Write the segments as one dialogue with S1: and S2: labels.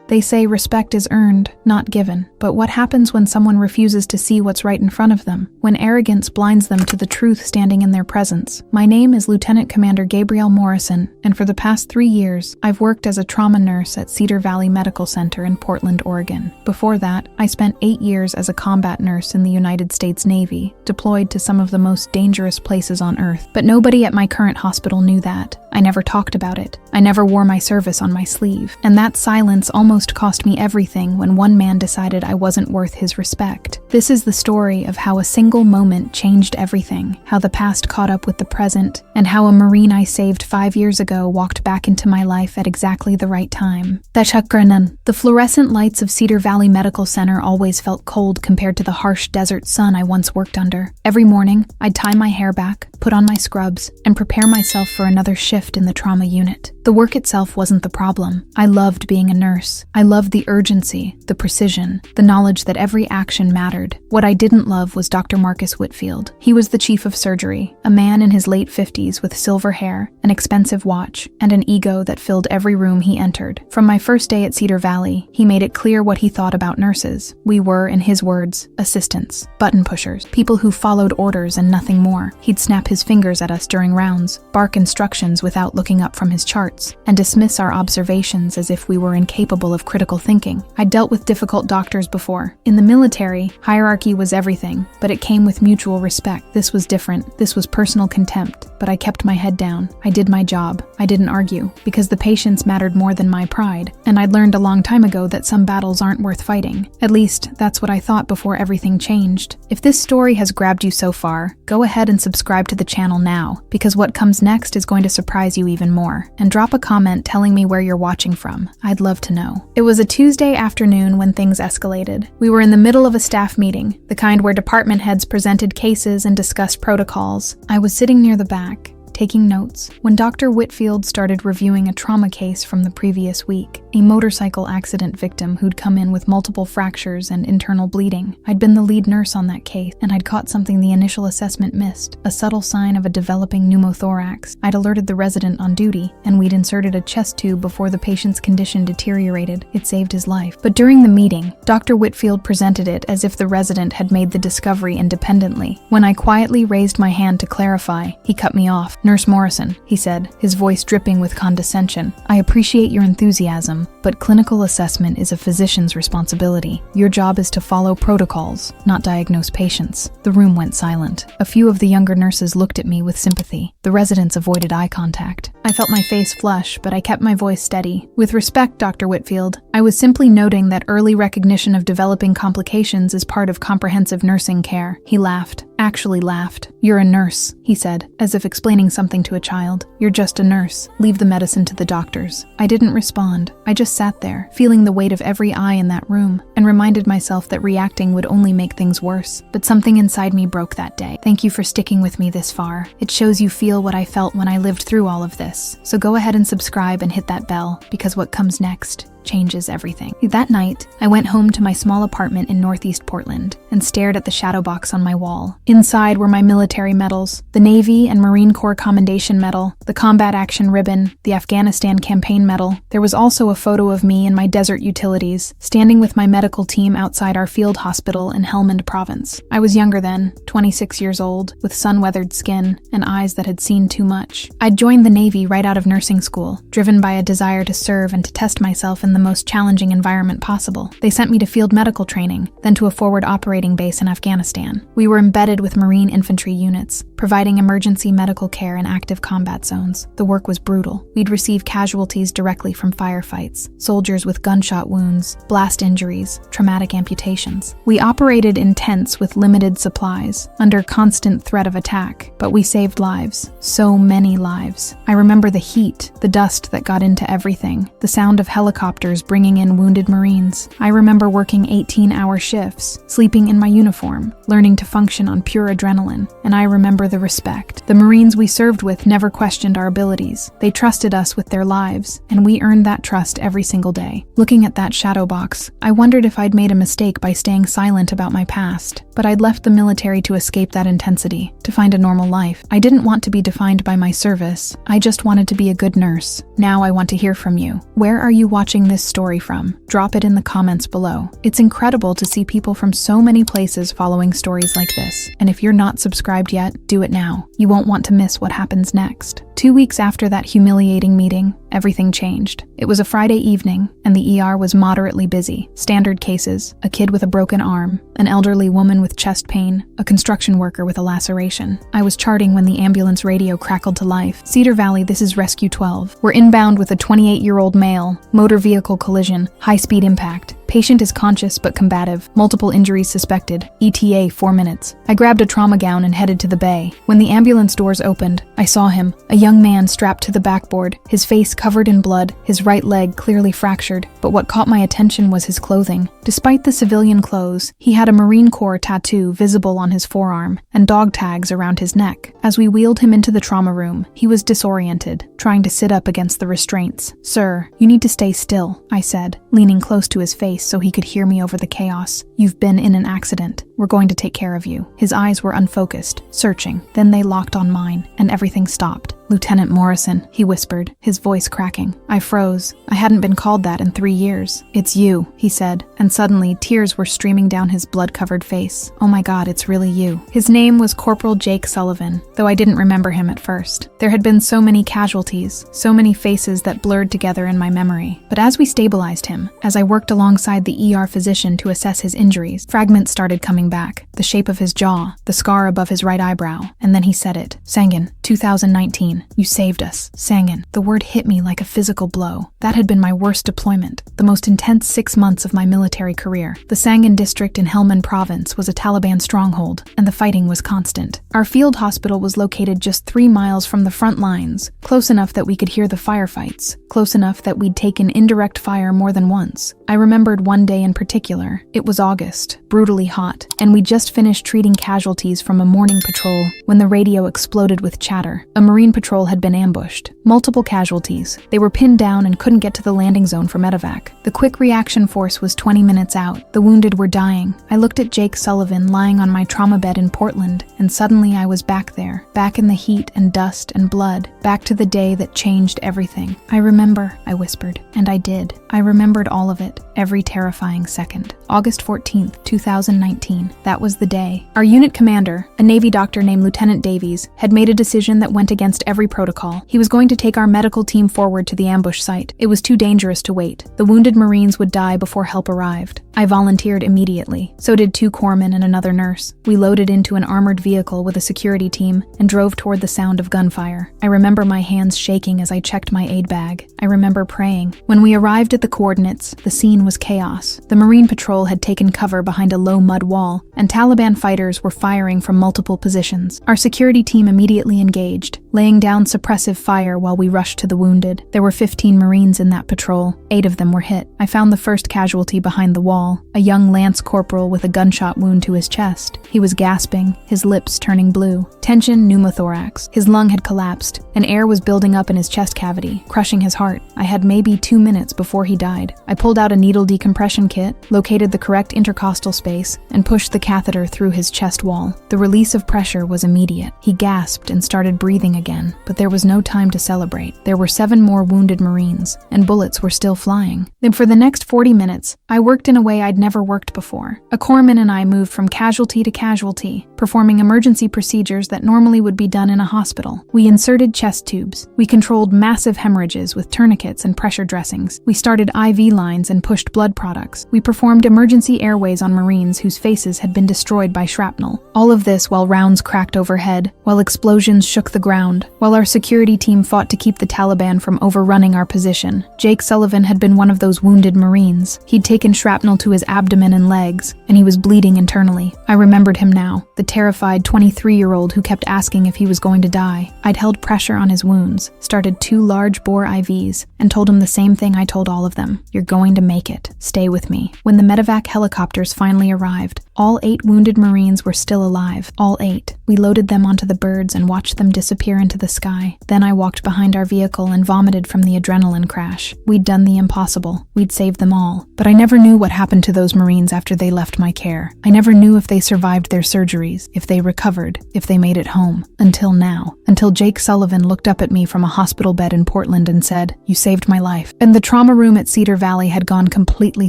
S1: They say respect is earned, not given. But what happens when someone refuses to see what's right in front of them? When arrogance blinds them to the truth standing in their presence? My name is Lieutenant Commander Gabrielle Morrison, and for the past 3 years, I've worked as a trauma nurse at Cedar Valley Medical Center in Portland, Oregon. Before that, I spent 8 years as a combat nurse in the United States Navy, deployed to some of the most dangerous places on Earth. But nobody at my current hospital knew that. I never talked about it. I never wore my service on my sleeve. And that silence almost cost me everything when one man decided I wasn't worth his respect. This is the story of how a single moment changed everything, how the past caught up with the present, and how a Marine I saved 5 years ago walked back into my life at exactly the right time. The fluorescent lights of Cedar Valley Medical Center always felt cold compared to the harsh desert sun I once worked under. Every morning, I'd tie my hair back, put on my scrubs, and prepare myself for another shift in the trauma unit. The work itself wasn't the problem. I loved being a nurse. I loved the urgency, the precision, the knowledge that every action mattered. What I didn't love was Dr. Marcus Whitfield. He was the chief of surgery, a man in his late 50s with silver hair, an expensive watch, and an ego that filled every room he entered. From my first day at Cedar Valley, he made it clear what he thought about nurses. We were, in his words, assistants, button pushers, people who followed orders and nothing more. He'd snap his fingers at us during rounds, bark instructions without looking up from his charts, and dismiss our observations as if we were incapable of critical thinking. I'd dealt with difficult doctors before. In the military, hierarchy was everything, but it came with mutual respect. This was different. This was personal contempt, but I kept my head down. I did my job. I didn't argue, because the patients mattered more than my pride, and I'd learned a long time ago that some battles aren't worth fighting. At least, that's what I thought before everything changed. If this story has grabbed you so far, go ahead and subscribe to the channel now, because what comes next is going to surprise you even more. And drop a comment telling me where you're watching from. I'd love to know. It was a Tuesday afternoon when things escalated. We were in the middle of a staff meeting, the kind where department heads presented cases and discussed protocols. I was sitting near the back, taking notes, when Dr. Whitfield started reviewing a trauma case from the previous week, a motorcycle accident victim who'd come in with multiple fractures and internal bleeding. I'd been the lead nurse on that case, and I'd caught something the initial assessment missed, a subtle sign of a developing pneumothorax. I'd alerted the resident on duty, and we'd inserted a chest tube before the patient's condition deteriorated. It saved his life. But during the meeting, Dr. Whitfield presented it as if the resident had made the discovery independently. When I quietly raised my hand to clarify, he cut me off. "Nurse Morrison," he said, his voice dripping with condescension, "I appreciate your enthusiasm, but clinical assessment is a physician's responsibility. Your job is to follow protocols, not diagnose patients." The room went silent. A few of the younger nurses looked at me with sympathy. The residents avoided eye contact. I felt my face flush, but I kept my voice steady. "With respect, Dr. Whitfield, I was simply noting that early recognition of developing complications is part of comprehensive nursing care." He laughed. Actually laughed. "You're a nurse," he said, as if explaining something to a child. "You're just a nurse. Leave the medicine to the doctors." I didn't respond. I just sat there, feeling the weight of every eye in that room, and reminded myself that reacting would only make things worse. But something inside me broke that day. "Thank you for sticking with me this far. It shows you feel what I felt when I lived through all of this. So go ahead and subscribe and hit that bell, because what comes next changes everything." That night, I went home to my small apartment in Northeast Portland and stared at the shadow box on my wall. Inside were my military medals, the Navy and Marine Corps Commendation Medal, the Combat Action Ribbon, the Afghanistan Campaign Medal. There was also a photo of me in my desert utilities, standing with my medical team outside our field hospital in Helmand Province. I was younger then, 26 years old, with sun-weathered skin and eyes that had seen too much. I'd joined the Navy right out of nursing school, driven by a desire to serve and to test myself in the most challenging environment possible. They sent me to field medical training, then to a forward operating base in Afghanistan. We were embedded with Marine infantry units, providing emergency medical care in active combat zones. The work was brutal. We'd receive casualties directly from firefights, soldiers with gunshot wounds, blast injuries, traumatic amputations. We operated in tents with limited supplies, under constant threat of attack, but we saved lives. So many lives. I remember the heat, the dust that got into everything, the sound of helicopters bringing in wounded Marines. I remember working 18-hour shifts, sleeping in my uniform, learning to function on pure adrenaline, and I remember the respect. The Marines we served with never questioned our abilities. They trusted us with their lives, and we earned that trust every single day. Looking at that shadow box, I wondered if I'd made a mistake by staying silent about my past, but I'd left the military to escape that intensity, to find a normal life. I didn't want to be defined by my service. I just wanted to be a good nurse. Now I want to hear from you. Where are you watching this this story from? Drop it in the comments below. It's incredible to see people from so many places following stories like this. And if you're not subscribed yet, do it now. You won't want to miss what happens next. 2 weeks after that humiliating meeting, everything changed. It was a Friday evening, and the ER was moderately busy. Standard cases: a kid with a broken arm, an elderly woman with chest pain, a construction worker with a laceration. I was charting when the ambulance radio crackled to life. Cedar Valley, this is Rescue 12. We're inbound with a 28-year-old male. Motor vehicle collision. High-speed impact. Patient is conscious but combative. Multiple injuries suspected. ETA 4 minutes. I grabbed a trauma gown and headed to the bay. When the ambulance doors opened, I saw him, a young man strapped to the backboard, his face covered in blood, his right leg clearly fractured. But what caught my attention was his clothing. Despite the civilian clothes, he had a Marine Corps tattoo visible on his forearm and dog tags around his neck. As we wheeled him into the trauma room, he was disoriented, trying to sit up against the restraints. "Sir, you need to stay still," I said, leaning close to his face so he could hear me over the chaos. "You've been in an accident. We're going to take care of you." His eyes were unfocused, searching. Then they locked on mine, and everything stopped. "Lieutenant Morrison," he whispered, his voice cracking. I froze. I hadn't been called that in 3 years. "It's you," he said, and suddenly tears were streaming down his blood-covered face. "Oh my God, it's really you." His name was Corporal Jake Sullivan, though I didn't remember him at first. There had been so many casualties, so many faces that blurred together in my memory. But as we stabilized him, as I worked alongside the ER physician to assess his injuries, fragments started coming back. The shape of his jaw, the scar above his right eyebrow, and then he said it. "Sangin, 2019. You saved us. Sangin." The word hit me like a physical blow. That had been my worst deployment, the most intense 6 months of my military career. The Sangin district in Helmand province was a Taliban stronghold, and the fighting was constant. Our field hospital was located just 3 miles from the front lines, close enough that we could hear the firefights, close enough that we'd taken indirect fire more than once. I remembered one day in particular. It was August, brutally hot, and we'd just finished treating casualties from a morning patrol when the radio exploded with chatter. A Marine patrol had been ambushed. Multiple casualties. They were pinned down and couldn't get to the landing zone for medevac. The quick reaction force was 20 minutes out. The wounded were dying. I looked at Jake Sullivan lying on my trauma bed in Portland, and suddenly I was back there, back in the heat and dust and blood, back to the day that changed everything. "I remember," I whispered, and I did. I remembered all of it, every terrifying second. August 14th, 2019. That was the day. Our unit commander, a Navy doctor named Lieutenant Davies, had made a decision that went against every protocol. He was going to take our medical team forward to the ambush site. It was too dangerous to wait. The wounded Marines would die before help arrived. I volunteered immediately. So did 2 corpsmen and another nurse. We loaded into an armored vehicle with a security team and drove toward the sound of gunfire. I remember my hands shaking as I checked my aid bag. I remember praying. When we arrived at the coordinates, the scene was chaos. The Marine patrol had taken cover behind a low mud wall, and Taliban fighters were firing from multiple positions. Our security team immediately engaged, laying down suppressive fire while we rushed to the wounded. There were 15 Marines in that patrol. 8 of them were hit. I found the first casualty behind the wall, a young lance corporal with a gunshot wound to his chest. He was gasping, his lips turning blue. Tension pneumothorax. His lung had collapsed, and air was building up in his chest cavity, crushing his heart. I had maybe 2 minutes before he died. I pulled out a needle decompression kit, located the correct intercostal space, and pushed the catheter through his chest wall. The release of pressure was immediate. He gasped and started breathing again, but there was no time to celebrate. There were 7 more wounded Marines, and bullets were still flying. Then for the next 40 minutes, I worked in a way I'd never worked before. A corpsman and I moved from casualty to casualty, performing emergency procedures that normally would be done in a hospital. We inserted chest tubes. We controlled massive hemorrhages with tourniquets and pressure dressings. We started IV lines and pushed blood products. We performed emergency airways on Marines whose faces had been destroyed by shrapnel. All of this while rounds cracked overhead, while explosions shook the ground, while our security team fought to keep the Taliban from overrunning our position. Jake Sullivan had been one of those wounded Marines. He'd taken shrapnel to his abdomen and legs, and he was bleeding internally. I remembered him now, the terrified 23-year-old who kept asking if he was going to die. I'd held pressure on his wounds, started 2 large-bore IVs, and told him the same thing I told all of them. "You're going to make it. Stay with me." When the medevac helicopters finally arrived, all 8 wounded Marines were still alive. All 8. We loaded them onto the birds and watched them disappear into the the sky. Then I walked behind our vehicle and vomited from the adrenaline crash. We'd done the impossible. We'd saved them all. But I never knew what happened to those Marines after they left my care. I never knew if they survived their surgeries, if they recovered, if they made it home. Until now. Until Jake Sullivan looked up at me from a hospital bed in Portland and said, "You saved my life." And the trauma room at Cedar Valley had gone completely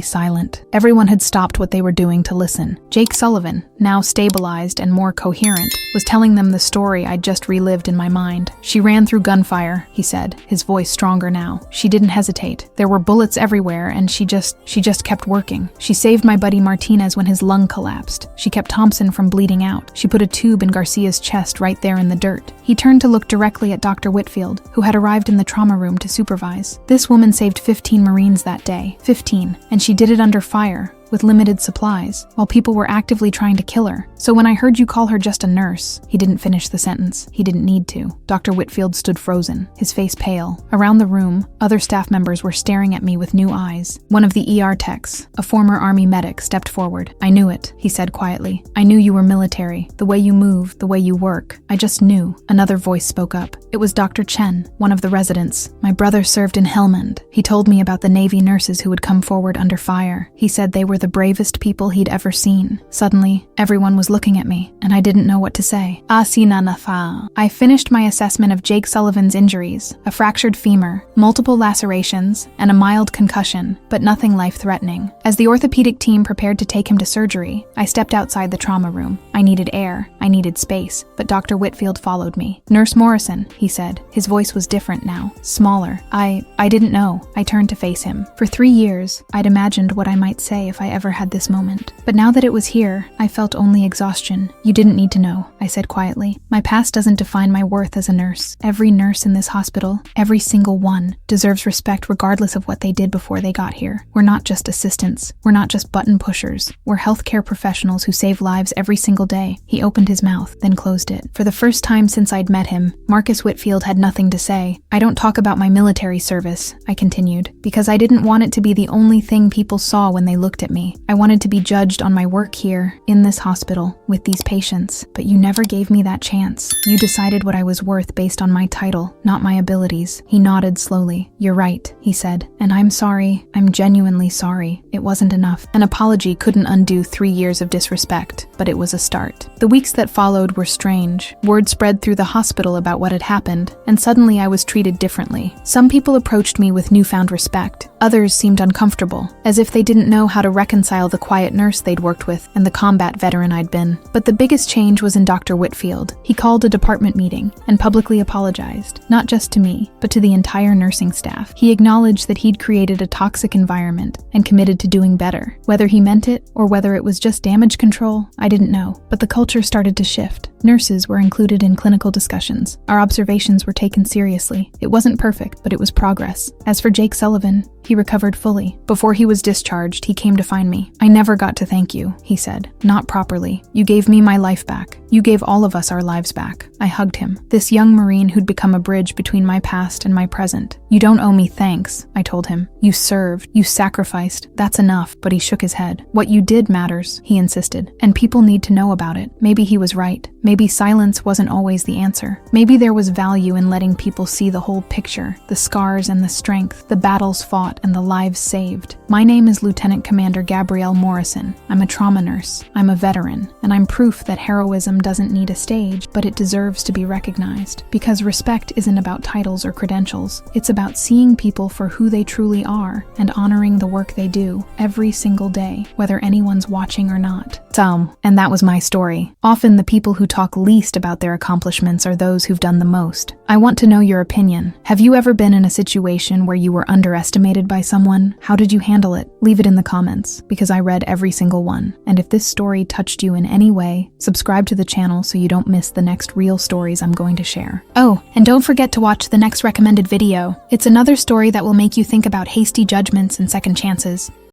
S1: silent. Everyone had stopped what they were doing to listen. Jake Sullivan, now stabilized and more coherent, was telling them the story I'd just relived in my mind. "She ran through gunfire," he said, his voice stronger now. "She didn't hesitate. There were bullets everywhere, and she just kept working. She saved my buddy Martinez when his lung collapsed. She kept Thompson from bleeding out. She put a tube in Garcia's chest right there in the dirt." He turned to look directly at Dr. Whitfield, who had arrived in the trauma room to supervise. "This woman saved 15 Marines that day. 15. And she did it under fire, with limited supplies, while people were actively trying to kill her. So when I heard you call her just a nurse," he didn't finish the sentence. He didn't need to. Dr. Whitfield stood frozen, his face pale. Around the room, other staff members were staring at me with new eyes. One of the ER techs, a former Army medic, stepped forward. "I knew it," he said quietly. "I knew you were military. The way you move, the way you work. I just knew." Another voice spoke up. It was Dr. Chen, one of the residents. "My brother served in Helmand. He told me about the Navy nurses who would come forward under fire. He said they were the bravest people he'd ever seen." Suddenly, everyone was looking at me, and I didn't know what to say. I finished my assessment of Jake Sullivan's injuries, a fractured femur, multiple lacerations, and a mild concussion, but nothing life-threatening. As the orthopedic team prepared to take him to surgery, I stepped outside the trauma room. I needed air, I needed space, but Dr. Whitfield followed me. "Nurse Morrison," he said. His voice was different now, smaller. I didn't know. I turned to face him. For 3 years, I'd imagined what I might say if I ever had this moment. But now that it was here, I felt only exhaustion. "You didn't need to know," I said quietly. "My past doesn't define my worth as a nurse. Every nurse in this hospital, every single one, deserves respect regardless of what they did before they got here. We're not just assistants. We're not just button pushers. We're healthcare professionals who save lives every single day." He opened his mouth, then closed it. For the first time since I'd met him, Marcus Whitfield had nothing to say. "I don't talk about my military service," I continued, "because I didn't want it to be the only thing people saw when they looked at me. I wanted to be judged on my work here, in this hospital, with these patients. But you never gave me that chance. You decided what I was worth based on my title, not my abilities." He nodded slowly. "You're right," he said. "And I'm sorry. I'm genuinely sorry. It wasn't enough. An apology couldn't undo 3 years of disrespect, but it was a start." The weeks that followed were strange. Word spread through the hospital about what had happened, and suddenly I was treated differently. Some people approached me with newfound respect. Others seemed uncomfortable, as if they didn't know how to reconcile the quiet nurse they'd worked with and the combat veteran I'd been. But the biggest change was in Dr. Whitfield. He called a department meeting and publicly apologized, not just to me, but to the entire nursing staff. He acknowledged that he'd created a toxic environment and committed to doing better. Whether he meant it or whether it was just damage control, I didn't know. But the culture started to shift. Nurses were included in clinical discussions. Our observations were taken seriously. It wasn't perfect, but it was progress. As for Jake Sullivan, he recovered fully. Before he was discharged, he came to find me. "I never got to thank you," he said. "Not properly. You gave me my life back. You gave all of us our lives back." I hugged him, this young Marine who'd become a bridge between my past and my present. "You don't owe me thanks," I told him. "You served. You sacrificed. That's enough." But he shook his head. "What you did matters," he insisted, "and people need to know about it." Maybe he was right. Maybe silence wasn't always the answer. Maybe there was value in letting people see the whole picture, the scars and the strength, the battles fought and the lives saved. My name is Lieutenant Commander Gabrielle Morrison. I'm a trauma nurse. I'm a veteran, and I'm proof that heroism doesn't need a stage, but it deserves to be recognized. Because respect isn't about titles or credentials. It's about seeing people for who they truly are and honoring the work they do every single day, whether anyone's watching or not. And that was my story. Often the people who talk least about their accomplishments are those who've done the most. I want to know your opinion. Have you ever been in a situation where you were underestimated by someone? How did you handle it? Leave it in the comments, because I read every single one. And if this story touched you in any way, subscribe to the channel so you don't miss the next real stories I'm going to share. Oh, and don't forget to watch the next recommended video. It's another story that will make you think about hasty judgments and second chances.